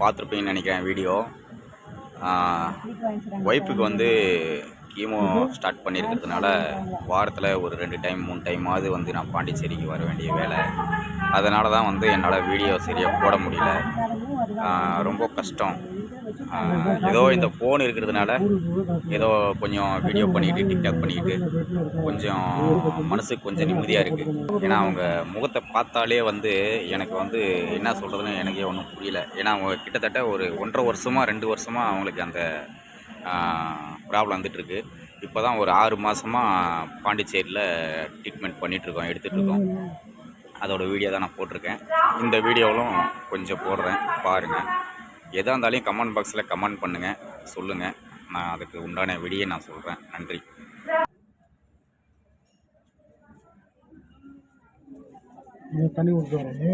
பார்த்துருப்பீங்கன்னு நினைக்கிறேன் வீடியோ. ஒய்ஃபுக்கு வந்து கீமோ ஸ்டார்ட் பண்ணியிருக்கிறதுனால வாரத்தில் ஒரு 2 டைம் 3 டைமாவது வந்து நான் பாண்டிச்சேரிக்கு வர வேண்டிய வேலை. அதனால தான் வந்து என்னால் வீடியோ சரியாக போட முடியல. ரொம்ப கஷ்டம். ஏதோ இந்த ஃபோன் இருக்கிறதுனால ஏதோ கொஞ்சம் வீடியோ பண்ணிக்கிட்டு டிக்டாக் பண்ணிக்கிட்டு கொஞ்சம் மனசுக்கு கொஞ்சம் நிம்மதியாக இருக்குது. ஏன்னா அவங்க முகத்தை பார்த்தாலே வந்து எனக்கு வந்து என்ன சொல்கிறதுன்னு எனக்கே ஒன்றும் புரியல. ஏன்னா அவங்க கிட்டத்தட்ட ஒரு 1.5 வருஷமாக 2 வருஷமாக அவங்களுக்கு அந்த ப்ராப்ளம் வந்துட்டுருக்கு. இப்போ தான் ஒரு 6 மாதமாக பாண்டிச்சேரியில் ட்ரீட்மெண்ட் பண்ணிகிட்ருக்கோம், எடுத்துகிட்ருக்கோம். அதோடய வீடியோ தான் நான் போட்டிருக்கேன். இந்த வீடியோவிலும் கொஞ்சம் போடுறேன், பாருங்கள். எதாக இருந்தாலும் கமெண்ட் பாக்ஸில் கமெண்ட் பண்ணுங்கள், சொல்லுங்கள். நான் அதுக்கு உண்டான வீடியோ நான் சொல்கிறேன். நன்றி. தண்ணி ஊற்றுவாரு.